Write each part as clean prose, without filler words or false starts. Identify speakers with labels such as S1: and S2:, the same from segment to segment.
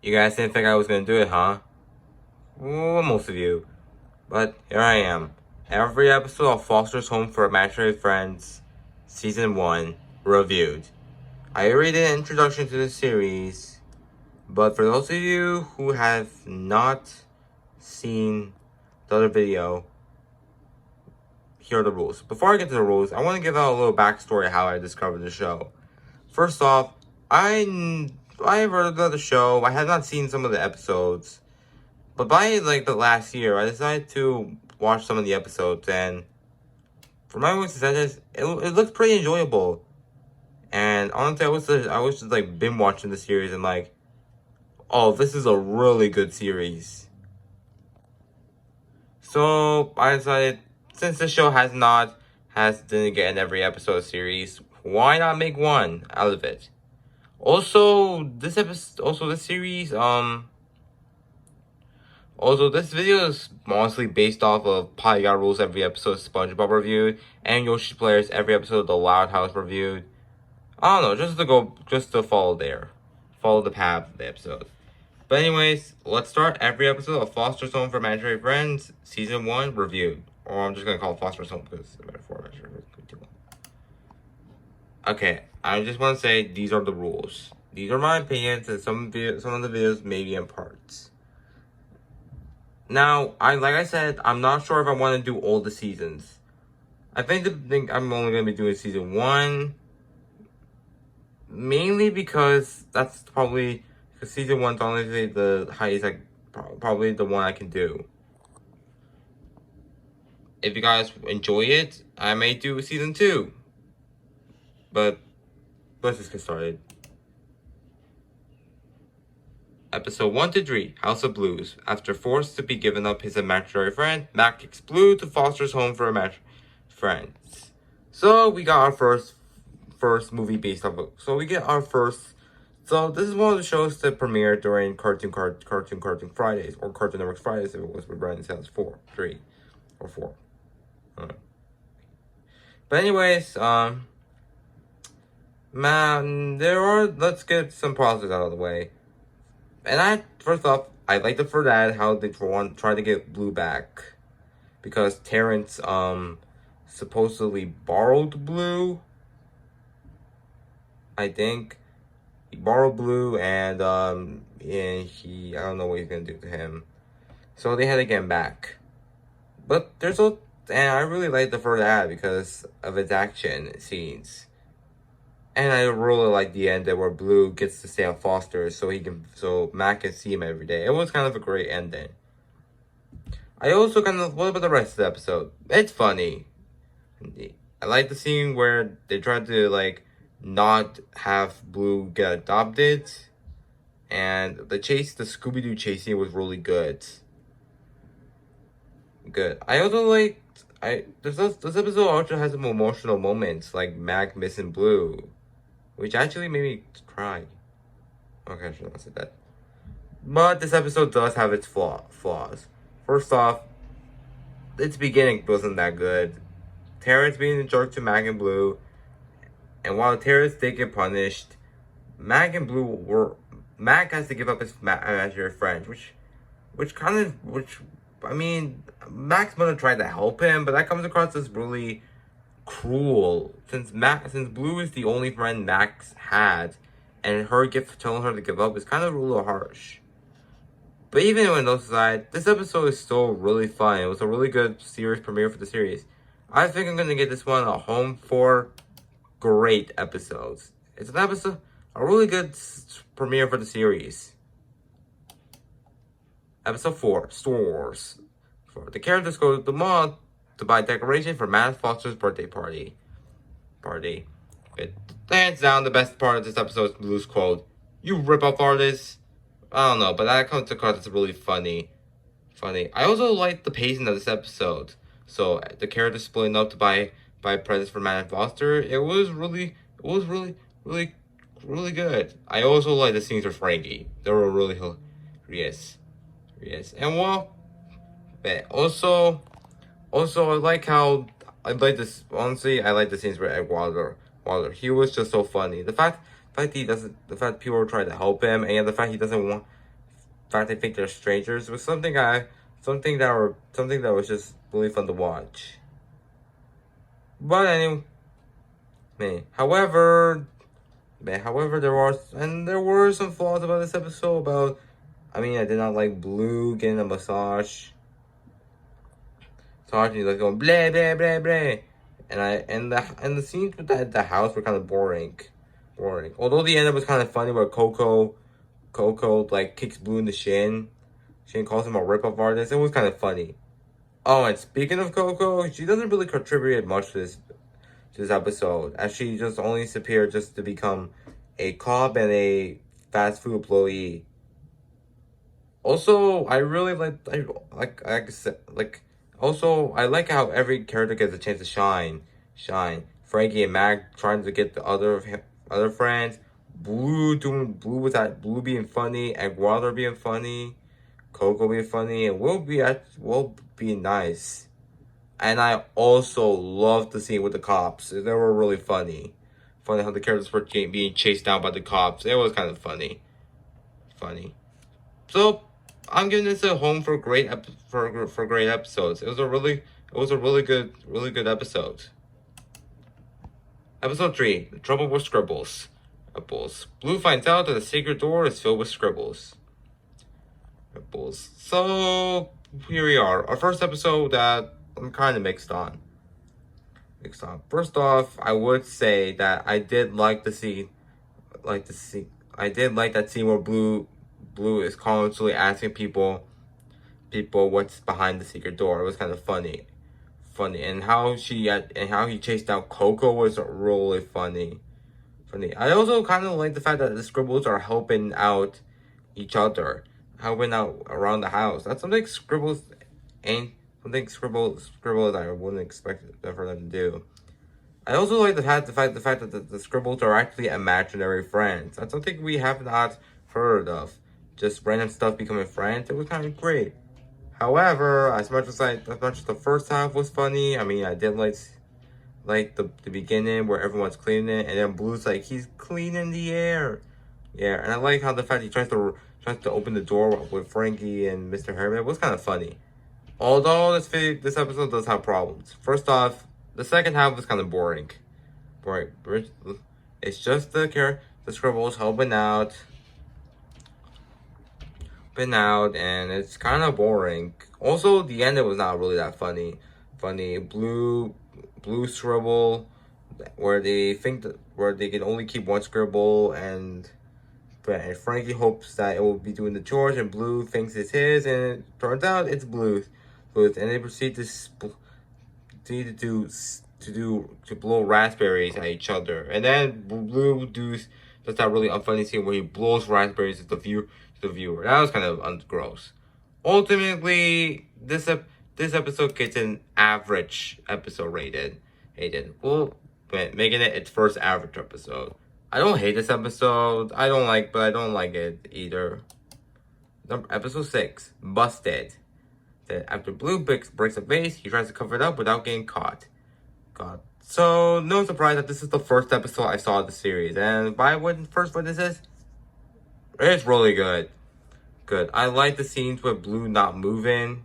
S1: You guys didn't think I was gonna do it, huh? Well, most of you. But here I am. Every episode of Foster's Home for Imaginary Friends, Season 1, reviewed. I already did an introduction to the series, but for those of you who have not seen the other video, here are the rules. Before I get to the rules, I want to give out a little backstory of how I discovered the show. First off, I have heard of the show. I have not seen some of the episodes, but by the last year, I decided to watch some of the episodes, and for my own successes, it looked pretty enjoyable. And honestly, I was just been watching the series and oh, this is a really good series. So I decided, since the show didn't get an every episode series, why not make one out of it? Also, this series, also, this video is mostly based off of Polygon Rules every episode SpongeBob reviewed, and Yoshi Players every episode of The Loud House reviewed. I don't know, just to follow the path of the episode. But anyways, let's start every episode of Foster's Home for Imaginary Friends, Season 1, reviewed. Or I'm just gonna call it Foster's Home because the metaphor is too long. Okay, I just want to say these are the rules. These are my opinions, and some of the videos may be in parts. Now, like I said, I'm not sure if I want to do all the seasons. I think I'm only going to be doing Season 1. Mainly because Season 1's honestly the highest, probably the one I can do. If you guys enjoy it, I may do Season 2. But, let's just get started. Episode 1 to 3, House of Blues. After forced to be given up his imaginary friend, Mac kicks Blue to Foster's Home for Imaginary Friends. So we got our first movie based off of. So this is one of the shows that premiered during Cartoon Fridays, or Cartoon Network Fridays if it was with Brandon Sales 3 or 4. But anyways, let's get some positives out of the way. And first off, I like for that how they tried to get Blue back, because Terrence supposedly borrowed Blue. I think he borrowed Blue, and I don't know what he's gonna do to him, so they had to get him back. But and I really like the first ad because of its action scenes. And I really like the end where Blue gets to stay on Foster so Mac can see him every day. It was kind of a great ending. What about the rest of the episode? It's funny. I like the scene where they tried to not have Blue get adopted. And the Scooby-Doo chase scene was really good. I also this episode also has some emotional moments, like Mac missing Blue, which actually made me cry. Okay, I should not say that. But this episode does have its flaws. First off, its beginning wasn't that good. Terrence being a jerk to Mac and Blue, and while Terrence did get punished, Mac has to give up his imaginary friend, Mac's mother tried to help him, but that comes across as really cruel, since Blue is the only friend Max had, and telling her to give up is kind of a little harsh. But even when those aside, this episode is still really fun. It was a really good series premiere for the series. I think I'm gonna get this one a home for great episodes. It's a really good premiere for the series. Episode 4, Stores. The characters go to the mall to buy decoration for Matt Foster's birthday party. Hands down, the best part of this episode is Blue's quote, "You rip-off artist." I don't know, but that comes across as really funny. I also like the pacing of this episode. So the characters splitting up to buy presents for Matt and Foster. It was really good. I also like the scenes with Frankie. They were really hilarious. And but also I like the scenes with Ed Wilder. He was just so funny. The fact people try to help him, and the fact he doesn't want fact they think they're strangers was something that was just really fun to watch. But anyway, however, there were some flaws about this episode. I did not like Blue getting a massage. So he's like going blah blah blah blah, and the scenes with the house were kind of boring. Although the end was kind of funny, where Coco like kicks Blue in the shin. She calls him a rip-off artist. It was kind of funny. Oh, and speaking of Coco, she doesn't really contribute much to this episode, as she just only appeared just to become a cop and a fast food employee. Also, I really I like how every character gets a chance to shine. Frankie and Mac trying to get the other friends. Blue being funny, Aguado being funny, Coco being funny, and Will being nice. And I also loved the scene with the cops. They were really funny. Funny how the characters were being chased down by the cops. It was kind of funny. So I'm giving this a home for great episodes. It was a really good episode. Episode 3, The Trouble with Scribbles. Blue finds out that the secret door is filled with scribbles. So here we are. Our first episode that I'm kind of mixed on. First off, I would say that I did like the scene. I did like that scene where Blue is constantly asking people what's behind the secret door. It was kind of funny, and how he chased down Coco was really funny. I also kind of like the fact that the scribbles are helping out each other, helping out around the house. That's something scribbles I wouldn't expect for them to do. I also like the fact that the scribbles are actually imaginary friends. That's something we have not heard of. Just random stuff becoming friends. It was kind of great. However, as much as the first half was funny, I did like the beginning where everyone's cleaning it, and then Blue's like, he's cleaning the air. Yeah, and I like how the fact he tries to open the door with Frankie and Mr. Herman was kind of funny. Although this episode does have problems. First off, the second half was kind of boring. It's just the scribbles helping out, and it's kind of boring. Also, the ending was not really that funny. Blue scribble, where they can only keep one scribble, and Frankie hopes that it will be doing the chores, and Blue thinks it's his, and it turns out it's Blue's. And they proceed to blow raspberries at each other, and then Blue does that really unfunny scene where he blows raspberries at the viewer. That was kind of gross. Ultimately, this episode gets an average episode rated. Well, making it its first average episode. I don't hate this episode. I don't like it either. Episode 6, Busted. That after Blue breaks a vase, he tries to cover it up without getting caught. So no surprise that this is the first episode I saw of the series, and first what this is, it's really good. I like the scenes with Blue not moving.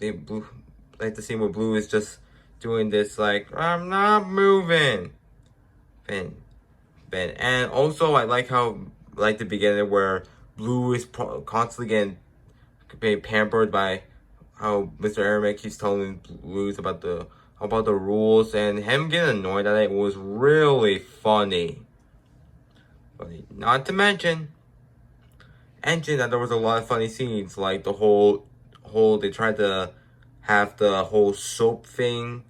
S1: Like the scene where Blue is just doing this, like, I'm not moving. And also I like the beginning where Blue is constantly getting pampered by how Mr. Aramek keeps telling Blue about the rules, and him getting annoyed at it was really funny. Not to mention that there was a lot of funny scenes, like the whole they tried to have the whole soap thing,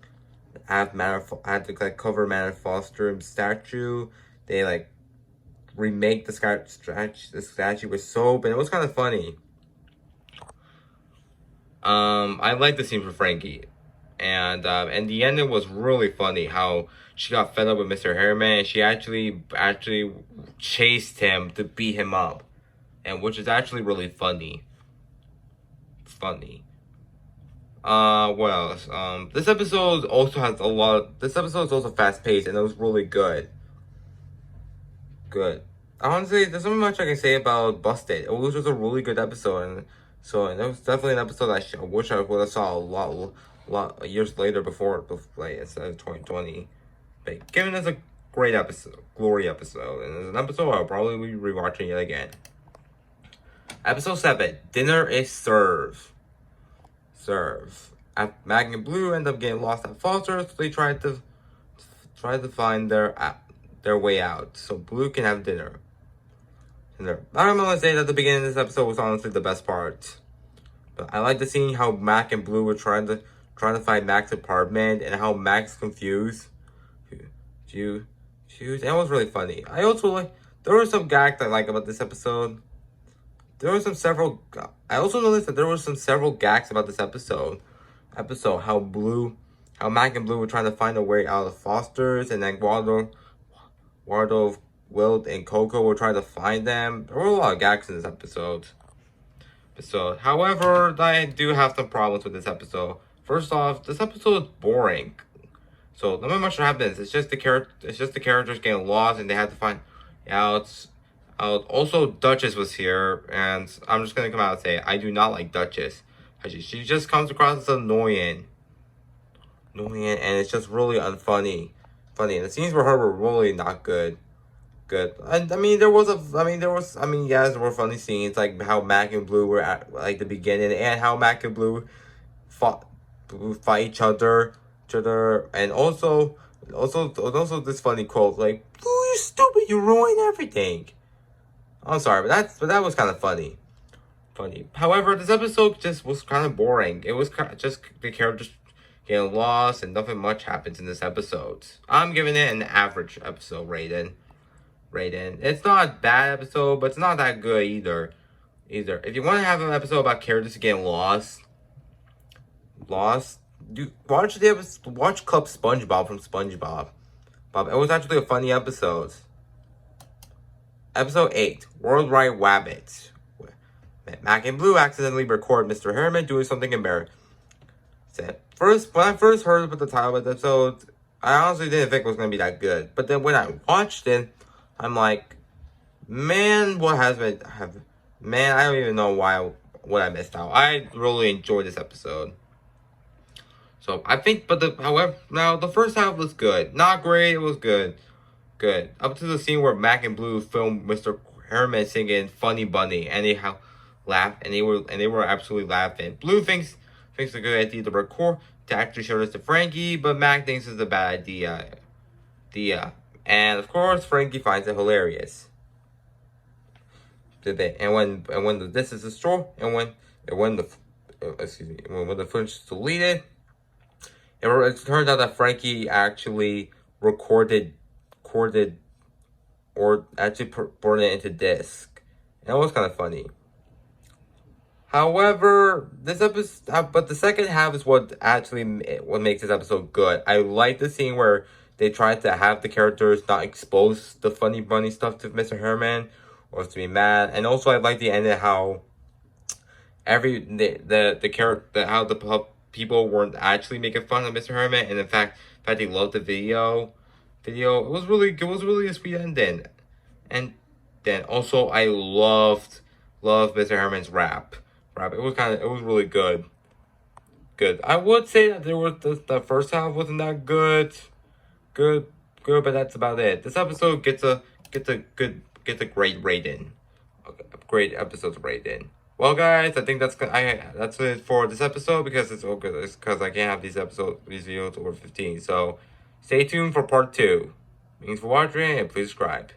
S1: had to cover Madame Foster's statue. They remake the statue with soap, and it was kind of funny. I like the scene for Frankie, and the ending was really funny. How she got fed up with Mr. Harriman, and she actually chased him to beat him up, and which is actually really funny. What else? This episode also has a lot. This episode is also fast paced, and it was really good. honestly, there's not much I can say about Busted. It was just a really good episode, and it was definitely an episode I wish I would have saw a lot years later before like instead of 2020. But given it's a great episode, glory episode, and it's an episode I'll probably be rewatching it again. Episode 7, Dinner is Served. Mag and Blue end up getting lost at Foster, so they try to find their way out, so Blue can have dinner. I'm gonna say that the beginning of this episode was honestly the best part. But I like the scene how Mac and Blue were trying to find Mac's apartment and how Mac's confused. That was really funny. I also like there were some gags I like about this episode. I also noticed that there were several gags about this episode. How Mac and Blue were trying to find a way out of Foster's, and then Waldo, Will, and Coco were trying to find them. There were a lot of gags in this episode. However, I do have some problems with this episode. First off, this episode is boring. So not much happens. It's just the characters getting lost, and they had to find out. Also, Duchess was here, and I'm just gonna come out and say I do not like Duchess. She just comes across as annoying, and it's just really unfunny. And the scenes for her were really not good. And yes, there were funny scenes like how Mac and Blue were at like the beginning, and how Mac and Blue fight each other, and also this funny quote like, "Blue, you stupid, you ruin everything." I'm sorry, but that was kind of funny. However, this episode just was kind of boring. It was just the characters getting lost, and nothing much happens in this episode. I'm giving it an average episode rating. It's not a bad episode, but it's not that good either. If you want to have an episode about characters getting lost, watch Club SpongeBob from SpongeBob. It was actually a funny episode. Episode 8, Worldwide Wabbit. Mac and Blue accidentally record Mr. Harriman doing something embarrassing. When I first heard about the title of the episode, I honestly didn't think it was going to be that good. But then when I watched it, I'm like, man, I don't even know what I missed out. I really enjoyed this episode. So I think, now the first half was good. Not great, it was good. Up to the scene where Mac and Blue filmed Mr. Harriman singing Funny Bunny, and they were absolutely laughing. Blue thinks it's a good idea to actually show this to Frankie, but Mac thinks it's a bad idea. And of course, Frankie finds it hilarious. And when the footage is deleted, it turns out that Frankie actually recorded or actually brought it into disc. And it was kind of funny. However, but the second half is what makes this episode good. I like the scene where they tried to have the characters not expose the funny bunny stuff to Mr. Harriman or to be mad, and also I like the end of how the people weren't actually making fun of Mr. Harriman, and in fact they loved the video. It was really a sweet ending, and then also I loved Mr. Harriman's rap. It was really good. I would say that the first half wasn't that good, but that's about it. This episode gets a great rating, great episode rating. Well, guys, I think that's it for this episode because because I can't have these videos over 15. So stay tuned for part 2. Thanks for watching and please subscribe.